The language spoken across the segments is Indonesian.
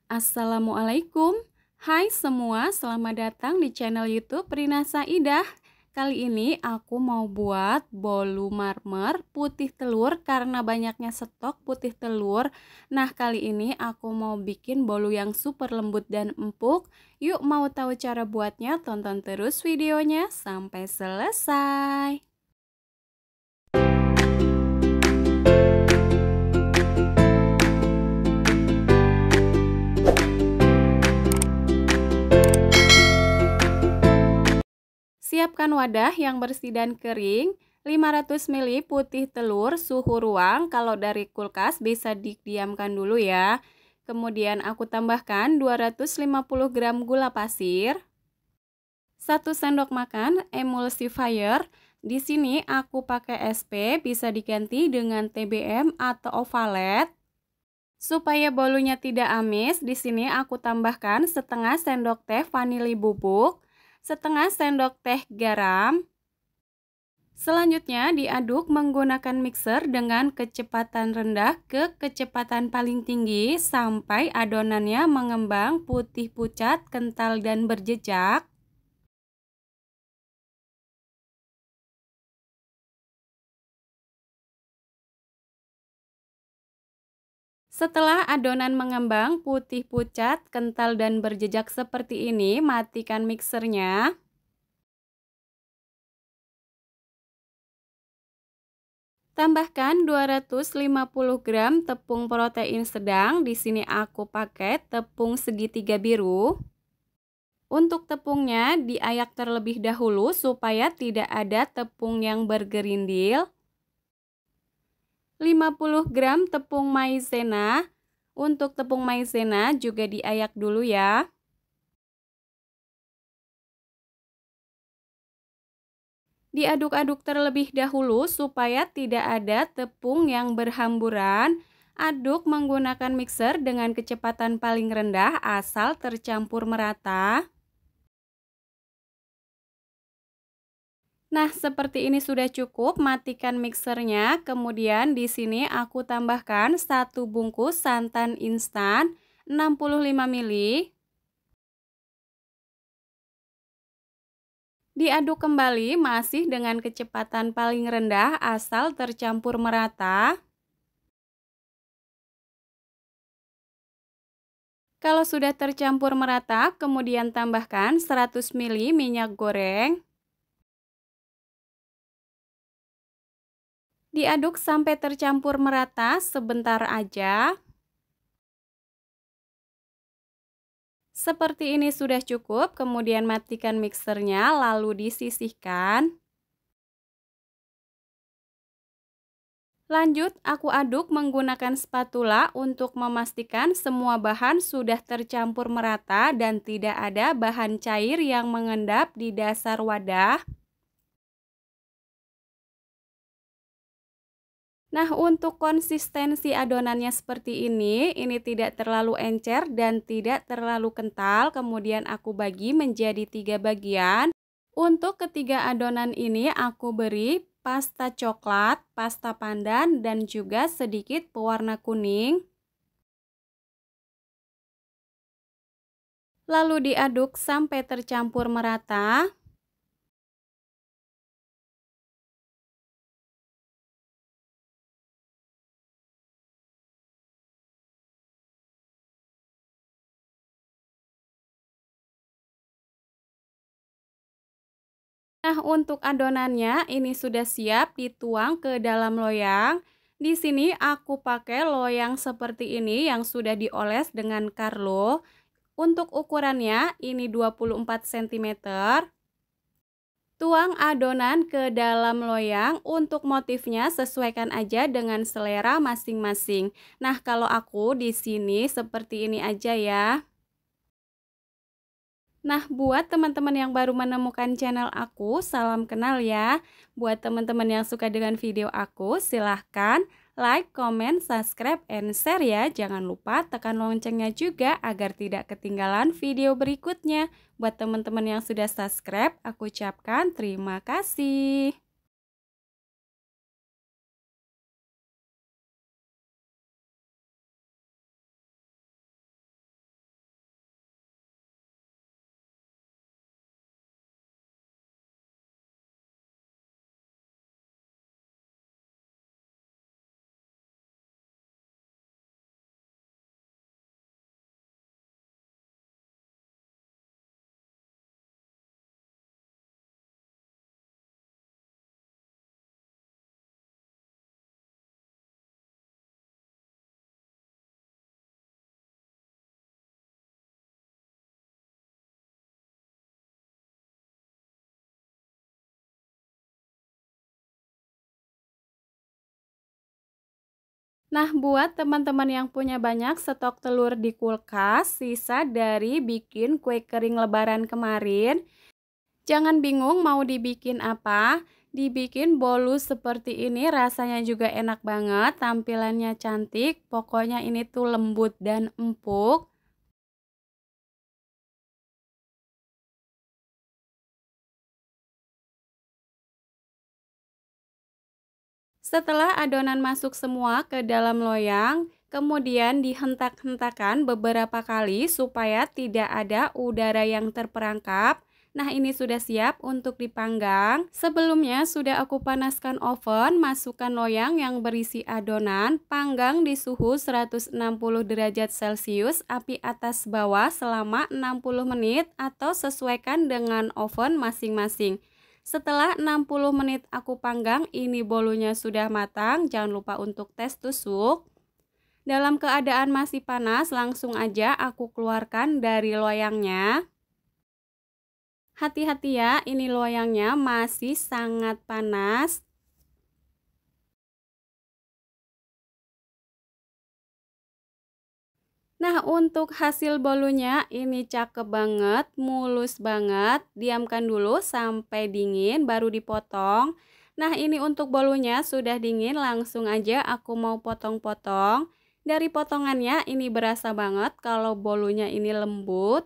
Assalamualaikum. Hai semua, selamat datang di channel YouTube Rina Saidah. Kali ini aku mau buat bolu marmer putih telur karena banyaknya stok putih telur. Nah, kali ini aku mau bikin bolu yang super lembut dan empuk. Yuk, mau tahu cara buatnya? Tonton terus videonya sampai selesai. Siapkan wadah yang bersih dan kering, 500 ml putih telur suhu ruang, kalau dari kulkas bisa didiamkan dulu ya. Kemudian aku tambahkan 250 gram gula pasir, 1 sendok makan emulsifier. Di sini aku pakai SP, bisa diganti dengan TBM atau ovalet. Supaya bolunya tidak amis, di sini aku tambahkan setengah sendok teh vanili bubuk, setengah sendok teh garam. Selanjutnya diaduk menggunakan mixer dengan kecepatan rendah ke kecepatan paling tinggi sampai adonannya mengembang putih pucat, kental dan berjejak. Setelah adonan mengembang putih pucat, kental dan berjejak seperti ini, matikan mixernya. Tambahkan 250 gram tepung protein sedang. Di sini aku pakai tepung segitiga biru. Untuk tepungnya diayak terlebih dahulu supaya tidak ada tepung yang bergerindil. 50 gram tepung maizena. Untuk tepung maizena juga diayak dulu ya. Diaduk-aduk terlebih dahulu supaya tidak ada tepung yang berhamburan. Aduk menggunakan mixer dengan kecepatan paling rendah asal tercampur merata. Nah, seperti ini sudah cukup, matikan mixernya. Kemudian di sini aku tambahkan 1 bungkus santan instan 65 ml. Diaduk kembali masih dengan kecepatan paling rendah asal tercampur merata. Kalau sudah tercampur merata, kemudian tambahkan 100 ml minyak goreng. Diaduk sampai tercampur merata sebentar aja. Seperti ini sudah cukup, kemudian matikan mixernya lalu disisihkan. Lanjut, aku aduk menggunakan spatula untuk memastikan semua bahan sudah tercampur merata dan tidak ada bahan cair yang mengendap di dasar wadah. Nah, untuk konsistensi adonannya seperti ini tidak terlalu encer dan tidak terlalu kental. Kemudian aku bagi menjadi 3 bagian. Untuk ketiga adonan ini aku beri pasta coklat, pasta pandan, dan juga sedikit pewarna kuning. Lalu diaduk sampai tercampur merata. Nah, untuk adonannya ini sudah siap dituang ke dalam loyang. Di sini aku pakai loyang seperti ini yang sudah dioles dengan Carlo. Untuk ukurannya ini 24 cm. Tuang adonan ke dalam loyang, untuk motifnya sesuaikan aja dengan selera masing-masing. Nah, kalau aku di sini seperti ini aja ya. Nah, buat teman-teman yang baru menemukan channel aku, salam kenal ya. Buat teman-teman yang suka dengan video aku, silahkan like, comment, subscribe, and share ya. Jangan lupa tekan loncengnya juga agar tidak ketinggalan video berikutnya. Buat teman-teman yang sudah subscribe, aku ucapkan terima kasih. Nah, buat teman-teman yang punya banyak stok telur di kulkas, sisa dari bikin kue kering lebaran kemarin, jangan bingung mau dibikin apa. Dibikin bolu seperti ini rasanya juga enak banget, tampilannya cantik, pokoknya ini tuh lembut dan empuk. Setelah adonan masuk semua ke dalam loyang, kemudian dihentak-hentakan beberapa kali supaya tidak ada udara yang terperangkap. Nah, ini sudah siap untuk dipanggang. Sebelumnya sudah aku panaskan oven, masukkan loyang yang berisi adonan, panggang di suhu 160 derajat Celcius, api atas bawah selama 60 menit atau sesuaikan dengan oven masing-masing. Setelah 60 menit aku panggang, ini bolunya sudah matang. Jangan lupa untuk tes tusuk. Dalam keadaan masih panas, langsung aja aku keluarkan dari loyangnya. Hati-hati ya, ini loyangnya masih sangat panas. Nah, untuk hasil bolunya ini cakep banget, mulus banget. Diamkan dulu sampai dingin baru dipotong. Nah, ini untuk bolunya sudah dingin, langsung aja aku mau potong-potong. Dari potongannya ini berasa banget kalau bolunya ini lembut.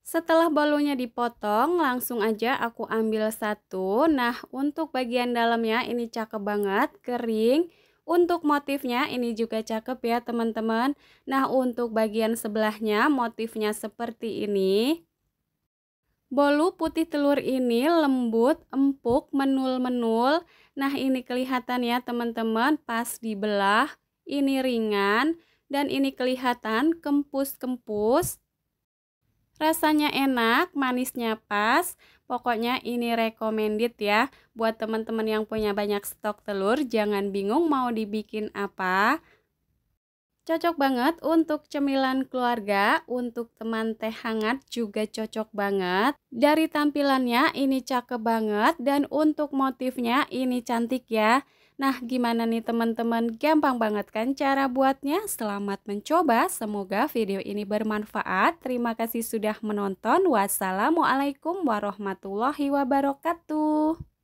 Setelah bolunya dipotong, langsung aja aku ambil satu. Nah, untuk bagian dalamnya ini cakep banget, kering. Untuk motifnya ini juga cakep ya teman-teman. Nah, untuk bagian sebelahnya motifnya seperti ini. Bolu putih telur ini lembut, empuk, menul-menul. Nah, ini kelihatan ya teman-teman pas dibelah. Ini ringan dan ini kelihatan kempus-kempus. Rasanya enak, manisnya pas. Pokoknya ini recommended ya. Buat teman-teman yang punya banyak stok telur, jangan bingung mau dibikin apa. Cocok banget untuk cemilan keluarga, untuk teman teh hangat juga cocok banget. Dari tampilannya ini cakep banget dan untuk motifnya ini cantik ya. Nah, gimana nih teman-teman? Gampang banget kan cara buatnya? Selamat mencoba. Semoga video ini bermanfaat. Terima kasih sudah menonton. Wassalamualaikum warahmatullahi wabarakatuh.